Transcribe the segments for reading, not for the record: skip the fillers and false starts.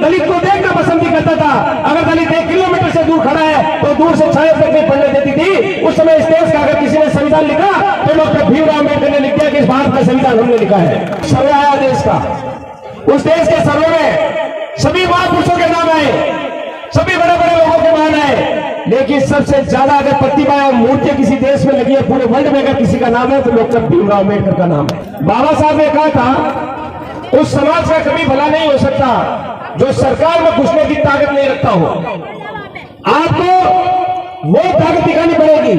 दलित को देखना पसंद नहीं करता था। अगर दलित 1 किलोमीटर से दूर खड़ा है तो दूर से छाया तक नहीं पड़ने देती थी। उस समय इस देश का अगर किसी ने संविधान लिखा तो डॉक्टर भीमराव अम्बेडकर ने लिख दिया कि इस भारत का संविधान हमने लिखा है। सर्वे आया देश का, उस देश के सर्वे में सभी महापुरुषों के नाम आए, सभी बड़े बड़े लोगों के नाम आए, लेकिन सबसे ज्यादा अगर प्रतिभा और मूर्तियां किसी देश में लगी है पूरे वर्ल्ड में, अगर किसी का नाम है तो डॉक्टर भीमराव अम्बेडकर का नाम है। बाबा साहब ने कहा था उस समाज का कभी भला नहीं हो सकता जो सरकार में घुसने की ताकत नहीं रखता हो। आपको वो ताकत दिखानी पड़ेगी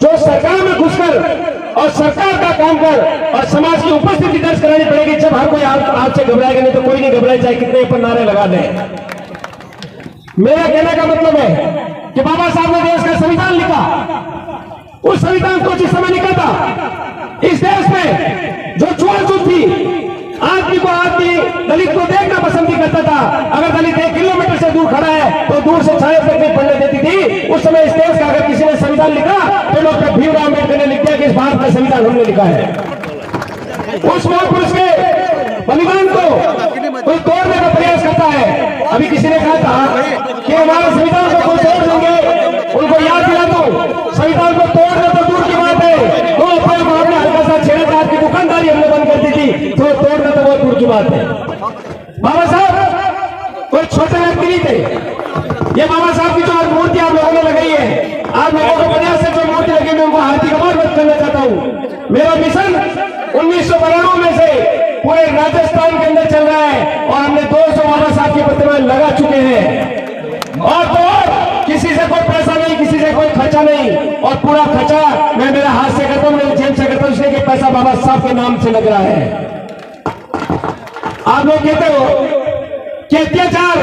जो सरकार में घुसकर और सरकार का काम कर और समाज की उपस्थिति दर्ज करानी पड़ेगी। जब हर कोई आपसे घबराएगा, नहीं तो कोई नहीं घबराए, चाहे कितने पर नारे लगा दें। मेरा कहने का मतलब है कि बाबा साहब ने देश का संविधान लिखा, उस संविधान को जिस समय लिखा था इस देश में जो छुआछूत थी, आदमी को आदमी दलित को देखना पसंद नहीं करता था। अगर दलित 1 किलोमीटर से दूर खड़ा है तो दूर से छाया तक नहीं पड़ने देती थी। उस समय इस देश का अगर किसी ने संविधान लिखा तो डॉक्टर भीमराव अम्बेडकर ने लिख दिया कि इस भारत का संविधान हमने लिखा है। उस महापुरुष के बलिदान को कोई तोड़ने का प्रयास करता है। अभी किसी ने कहा था कि हमारे संविधान को कोई तोड़ देंगे, उनको याद दिला दो संविधान को तोड़ना तो दूर की बात है, तो अपने को हमने हल्का सा छेड़ा की दुकानदारी हमने बंद कर दी थी, तो तोड़ना तो बहुत दूर की बात है। बाबा साहब कोई छोटे व्यक्ति नहीं थे। ये बाबा साहब की जो मूर्ति आप लोगों ने लगाई है, आप लोगों को प्रयास से जो मूर्ति लगी मैं उनको हार्दिक आभार करना चाहता हूँ। मेरा मिशन 1992 में से पूरे राजस्थान के अंदर चल रहा है और हमने 200 बाबा साहब की प्रतिमाएं लगा चुके हैं। और तो किसी से कोई पैसा नहीं, किसी से कोई खर्चा नहीं, और पूरा खर्चा मैं मेरे हाथ से करता हूँ, मेरे जेब से करता हूँ, इसलिए कि पैसा बाबा साहब के नाम से लग रहा है। आप लोग कहते हो कि अत्याचार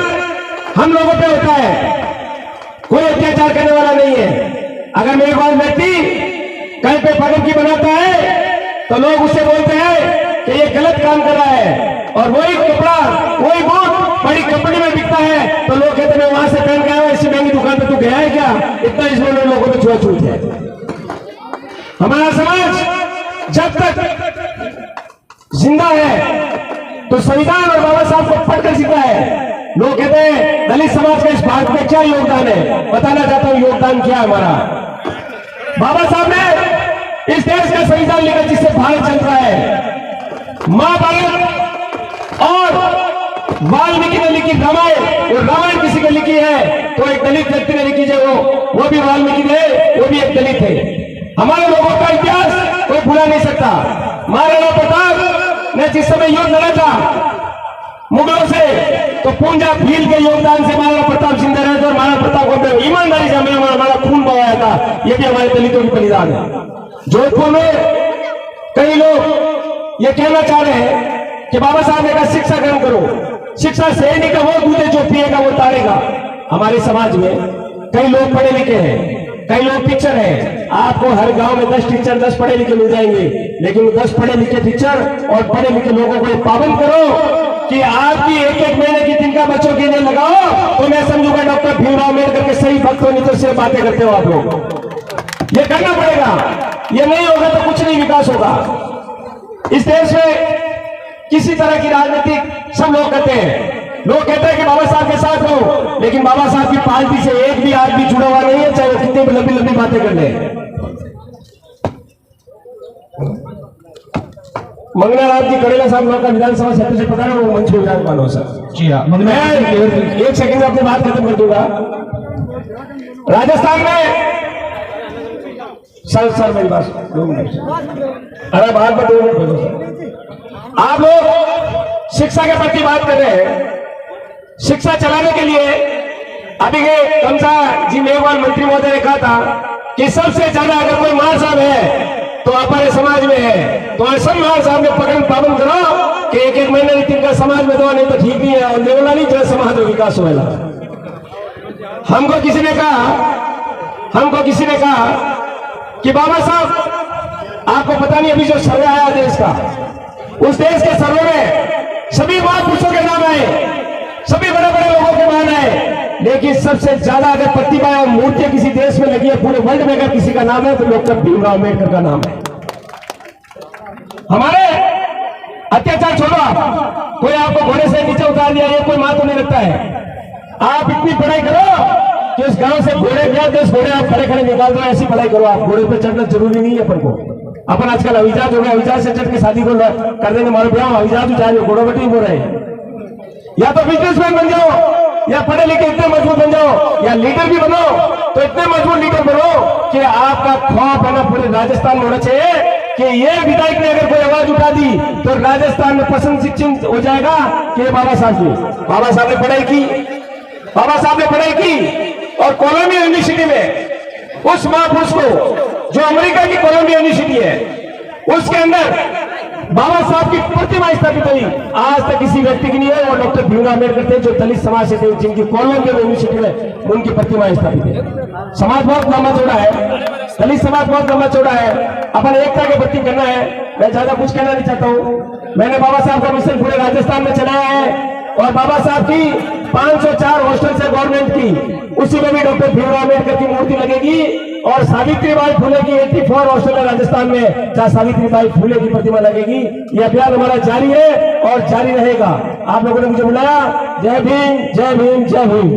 हम लोगों पे होता है, कोई अत्याचार करने वाला नहीं है। अगर मेरे पास व्यक्ति कहीं पे पगड़की बनाता है तो लोग उससे बोलते हैं कि ये गलत काम कर रहा है, और वही कपड़ा वही बूट बड़ी कंपनी में बिकता है तो लोग कहते हैं वहां से पहन के आया, इससे महंगी दुकान पे तू गया है क्या? इतना इसमें लोगों में छुआछूत है। हमारा समाज जब तक जिंदा है तो संविधान और बाबा साहब को पढ़कर सीखा है। लोग कहते हैं दलित समाज का इस भारत में क्या योगदान है, बताना चाहता हूं योगदान क्या है हमारा। बाबा साहब ने इस देश का संविधान लिखा जिससे भारत चल रहा है। महाभारत और वाल्मीकि ने लिखी रामायण, वो रामायण किसी ने लिखी है तो एक दलित व्यक्ति ने लिखी है, वो भी वाल्मीकि ने, वो भी एक दलित है। हमारे लोगों का इतिहास कोई भुला नहीं सकता। महाराणा प्रताप ने जिस समय युद्ध लड़ा था मुगलों से, तो पूंजा भील के योगदान से महाराणा प्रताप जिंदा रहे थे, और महाराणा प्रताप को ईमानदारी से हमारा खून बहाया था। ये भी हमारे दलितों की बलिदान है। जोधपुर में कई लोग ये कहना चाह रहे हैं कि बाबा साहब ने कहा शिक्षा ग्रहण करो, शिक्षा से नहीं का वो दूध जो पिएगा वो तारेगा। हमारे समाज में कई लोग पढ़े लिखे हैं, कई लोग टीचर हैं। आपको हर गांव में 10 टीचर 10 पढ़े लिखे मिल जाएंगे, लेकिन 10 पढ़े लिखे टीचर और पढ़े लिखे लोगों को पाबंद करो कि आपकी एक महीने की तिनका बच्चों के लिए लगाओ, तो मैं समझूंगा डॉक्टर भीमराव अम्बेडकर के सही भक्त हो, नहीं तो सिर्फ बातें करते हो आप लोग। ये करना पड़ेगा, ये नहीं होगा तो कुछ नहीं विकास होगा। इस देश में किसी तरह की राजनीतिक सब लोग कहते हैं, लोग कहते हैं कि बाबा साहब के साथ हो, लेकिन बाबा साहब की पार्टी से एक भी आदमी जुड़ा हुआ नहीं है, चाहे वो कितनी भी लंबी लंबी बातें कर ले। मंगलाराम जी कड़ेला साहब लोग का विधानसभा क्षेत्र से पता है, वो मंच में विराजमान हो सर। जी हाँ, मैं एक सेकंड में अपनी बात खत्म कर दूंगा। राजस्थान में सर मेरी बात 2 मिनट, अरे बात पर 2 मिनट सर। आप लोग शिक्षा के प्रति बात कर रहे हैं, शिक्षा चलाने के लिए अभी कमसा जी मेघवाल मंत्री महोदय ने कहा था कि सबसे ज्यादा अगर कोई मार साहब है तो हमारे समाज में है, तो ऐसा मार साहब ने पकड़ पाबंद करो कि एक महीने तीन का समाज में दो, नहीं तो ठीक नहीं है, देवला नहीं जय समाज में विकास होगा। हमको किसी ने कहा कि बाबा साहब आपको पता नहीं, अभी जो सर्वे आया देश का, उस देश के सर्वे में सभी महापुरुषों के नाम आए, सभी बड़े बड़े लोगों के नाम आए, लेकिन सबसे ज्यादा अगर प्रतिभा और मूर्तियां किसी देश में लगी है पूरे वर्ल्ड में, अगर किसी का नाम है तो डॉक्टर भीमराव अम्बेडकर का नाम है। हमारे अत्याचार छोड़ो आप, कोई आपको घोड़े से नीचे उतार दिया, ये कोई मां तो नहीं लगता है। आप इतनी पढ़ाई करो कि उस गांव से घोड़े गया, 10 घोड़े आप खड़े खड़े निकाल दो, ऐसी पढ़ाई करो आप। घोड़े पे चढ़ना जरूरी नहीं है अपन को। अपन आजकल अविजाज हो गया, अविजाज से चढ़ के शादी को कर देंगे, मारो ब्याह अविजाज उठा रहे, घोड़ों बटी बोल रहे हैं। या तो बिजनेसमैन बन जाओ, या पढ़े लिखे इतने मजबूत बन जाओ, या लीडर भी बनो तो इतने मजबूत लीडर बनो कि आपका खौफ है ना पूरे राजस्थान में होना चाहिए कि ये विधायक ने अगर कोई आवाज उठा दी तो राजस्थान में पसंद शिक्षित हो जाएगा कि ये बाबा साहब की, बाबा साहब ने पढ़ाई की, बाबा साहब ने पढ़ाई की। और कोलंबिया यूनिवर्सिटी में उस महापुरुष को, जो अमेरिका की कोलंबिया यूनिवर्सिटी है, उसके अंदर बाबा साहब की प्रतिमा स्थापित हुई। आज तक किसी व्यक्ति की नहीं है। और डॉक्टर भीमराव अम्बेडकर थे जो दलित समाज से थे, जिनकी कोलंबिया यूनिवर्सिटी में उनकी प्रतिमा स्थापित है। समाज बहुत लंबा चौड़ा है, दलित समाज बहुत लंबा चौड़ा है। अपन एकता के प्रति करना है। मैं ज्यादा कुछ कहना नहीं चाहता हूँ। मैंने बाबा साहब का मिशन पूरे राजस्थान में चलाया है, और बाबा साहब की 504 हॉस्टल से गवर्नमेंट की, उसी में भी डॉक्टर भीमराव अम्बेडकर की मूर्ति लगेगी। और सावित्रीबाई फुले की 84 हॉस्टल है राजस्थान में, जहां सावित्रीबाई फुले की प्रतिमा लगेगी। यह अभियान हमारा जारी है और जारी रहेगा। आप लोगों ने मुझे बुलाया। जय भीम, जय भीम, जय भीम।